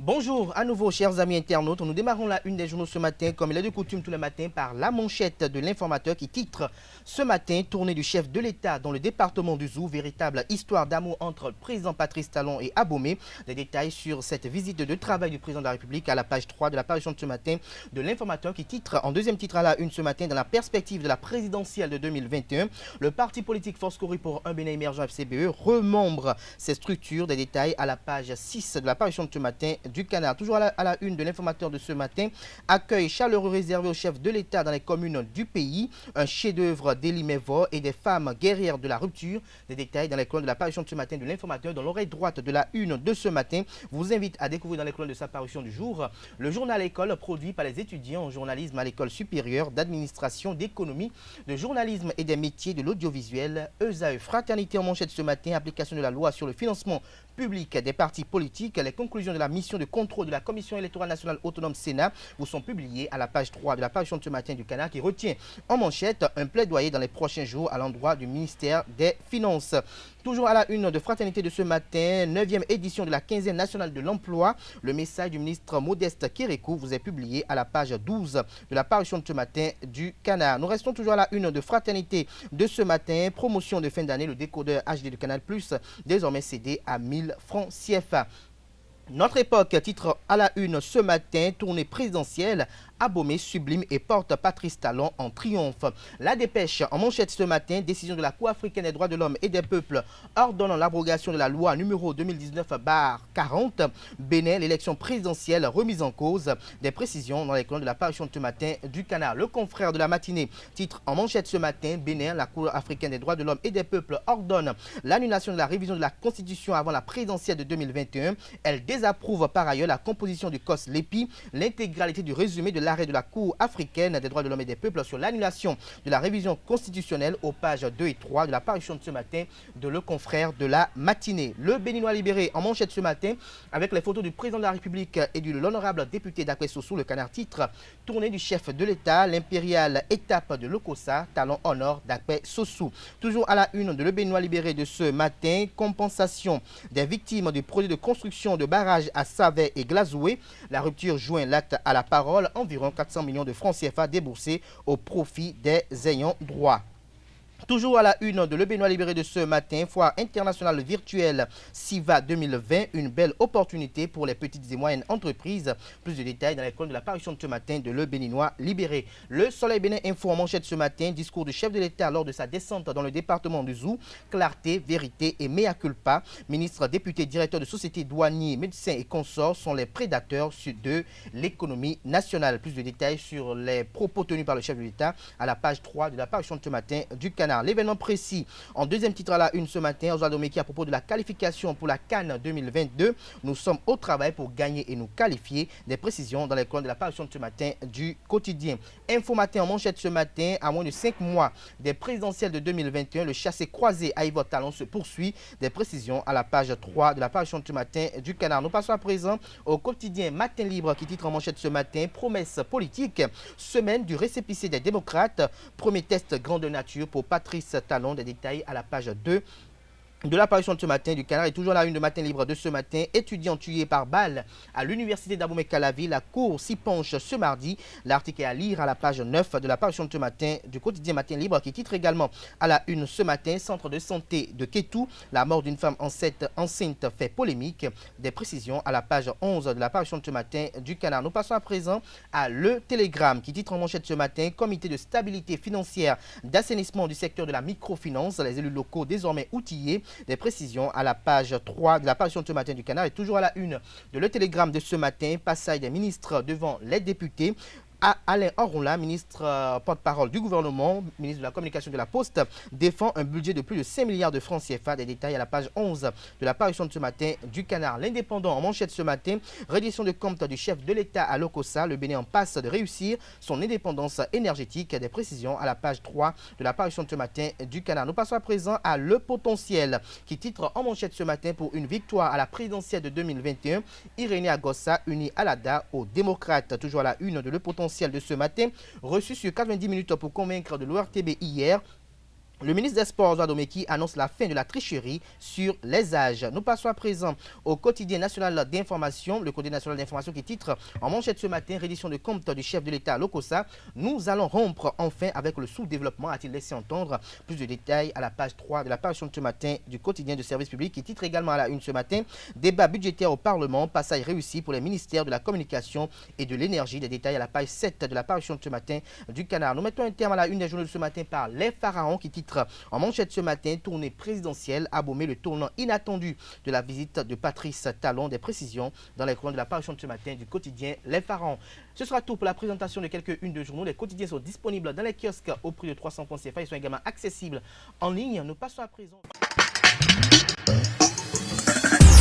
Bonjour à nouveau chers amis internautes, nous démarrons la une des journaux ce matin comme il est de coutume tous les matins par la manchette de l'informateur qui titre ce matin tournée du chef de l'État dans le département du Zou, véritable histoire d'amour entre le président Patrice Talon et Abomey. Des détails sur cette visite de travail du président de la République à la page 3 de l'apparition de ce matin de l'informateur qui titre en deuxième titre à la une ce matin dans la perspective de la présidentielle de 2021. Le parti politique Force Corée pour un Bénin émergent FCBE remembre ses structures. Des détails à la page 6 de l'apparition de ce matin du Canard. Toujours à la une de l'informateur de ce matin, accueil chaleureux réservé au chef de l'État dans les communes du pays, un chef-d'œuvre d'Élie Mévor et des femmes guerrières de la rupture. Des détails dans les colonnes de l'apparition de ce matin de l'informateur dans l'oreille droite de la une de ce matin. Vous invite à découvrir dans les colonnes de sa parution du jour le journal École produit par les étudiants en journalisme à l'École supérieure d'administration, d'économie, de journalisme et des métiers de l'audiovisuel. ESAE Fraternité en manchette ce matin, application de la loi sur le financement public des partis politiques. Les conclusions de la mission de contrôle de la Commission électorale nationale autonome Sénat vous sont publiées à la page 3 de la parution de ce matin du Canard qui retient en manchette un plaidoyer dans les prochains jours à l'endroit du ministère des Finances. Toujours à la une de Fraternité de ce matin, 9e édition de la quinzaine nationale de l'emploi. Le message du ministre Modeste Kérékou vous est publié à la page 12 de la parution de ce matin du Canard. Nous restons toujours à la une de Fraternité de ce matin. Promotion de fin d'année, le décodeur HD de Canal+, désormais cédé à 1000 francs CFA. Notre époque titre à la une ce matin, tournée présidentielle, Abomey sublime et porte Patrice Talon en triomphe. La dépêche en manchette ce matin, décision de la Cour africaine des droits de l'homme et des peuples ordonnant l'abrogation de la loi numéro 2019-40. Bénin, l'élection présidentielle remise en cause. Des précisions dans les colonnes de la parution de ce matin du Canard. Le confrère de la matinée titre en manchette ce matin, Bénin, la Cour africaine des droits de l'homme et des peuples ordonne l'annulation de la révision de la Constitution avant la présidentielle de 2021. Elle désapprouve par ailleurs la composition du COS LEPI, l'intégralité du résumé de l'arrêt de la Cour africaine des droits de l'homme et des peuples sur l'annulation de la révision constitutionnelle aux pages 2 et 3 de la parution de ce matin de Le Confrère de la matinée. Le Béninois libéré en manchette ce matin avec les photos du président de la République et de l'honorable député d'Akwe Sossou. Le Canard titre tournée du chef de l'État, l'impériale étape de l'Okosa, Talon honor d'Akwe Sossou. Toujours à la une de Le Béninois libéré de ce matin, compensation des victimes du projet de construction de barrages à Savet et Glazoué. La rupture joint l'acte à la parole, environ 400 millions de francs CFA déboursés au profit des ayants droit. Toujours à la une de Le Béninois libéré de ce matin, foire internationale virtuelle SIVA 2020, une belle opportunité pour les petites et moyennes entreprises. Plus de détails dans les colonnes de la parution de ce matin de Le Béninois libéré. Le Soleil Bénin Info en manchette ce matin, discours du chef de l'État lors de sa descente dans le département du Zou, clarté, vérité et mea culpa. Ministre, député, directeur de société, douaniers, médecins et consorts sont les prédateurs de l'économie nationale. Plus de détails sur les propos tenus par le chef de l'État à la page 3 de la parution de ce matin du Canard. L'événement précis en deuxième titre à la une ce matin, Oswaldo Meki à propos de la qualification pour la CAN 2022. Nous sommes au travail pour gagner et nous qualifier. Des précisions dans les colonnes de la parution de ce matin du quotidien. Info Matin en manchette ce matin, à moins de 5 mois des présidentielles de 2021, le chassé croisé à Yvon Talon se poursuit. Des précisions à la page 3 de la parution de ce matin du Canard. Nous passons à présent au quotidien Matin Libre qui titre en manchette ce matin, promesse politique, semaine du récépissé des démocrates, premier test grande nature pour Patrice Talon. Des détails à la page 2 de l'apparition de ce matin du Canard. Et toujours la une de Matin Libre de ce matin, étudiant tué par balle à l'université d'Abomey-Calavi. La cour s'y penche ce mardi. L'article est à lire à la page 9 de l'apparition de ce matin du quotidien Matin Libre qui titre également à la une ce matin, centre de santé de Kétou, la mort d'une femme enceinte fait polémique. Des précisions à la page 11 de l'apparition de ce matin du Canard. Nous passons à présent à Le Télégramme qui titre en manchette ce matin, comité de stabilité financière d'assainissement du secteur de la microfinance, les élus locaux désormais outillés. Des précisions à la page 3 de la parution de ce matin du Canard. Et toujours à la une de Le Télégramme de ce matin, passage des ministres devant les députés. Alain Orunla, ministre porte-parole du gouvernement, ministre de la communication de la Poste, défend un budget de plus de 5 milliards de francs CFA. Des détails à la page 11 de la parution de ce matin du Canard. L'Indépendant en manchette ce matin, reddition de compte du chef de l'État à l'Okosa. Le Bénin en passe de réussir son indépendance énergétique. Des précisions à la page 3 de la parution de ce matin du Canard. Nous passons à présent à Le Potentiel qui titre en manchette ce matin pour une victoire à la présidentielle de 2021. Irénée Agossa unie à l'ADA aux démocrates. Toujours à la une de Le Potentiel de ce matin, reçu sur 90 minutes pour convaincre de l'ORTB hier. Le ministre des Sports, Ouadomeki, annonce la fin de la tricherie sur les âges. Nous passons à présent au quotidien national d'information. Le quotidien national d'information qui titre en manchette ce matin, reddition de compte du chef de l'État Lokossa. Nous allons rompre enfin avec le sous-développement, a-t-il laissé entendre. Plus de détails à la page 3 de la parution de ce matin du quotidien de service public qui titre également à la une ce matin. Débat budgétaire au Parlement, passage réussi pour les ministères de la communication et de l'énergie. Des détails à la page 7 de la parution de ce matin du Canard. Nous mettons un terme à la une des journaux de ce matin par les pharaons qui titre en manchette ce matin, tournée présidentielle, Abomey, le tournant inattendu de la visite de Patrice Talon. Des précisions dans les colonnes de la parution de ce matin du quotidien Les Pharaons. Ce sera tout pour la présentation de quelques-unes de journaux. Les quotidiens sont disponibles dans les kiosques au prix de 300 francs CFA. Ils sont également accessibles en ligne. Nous passons à présent.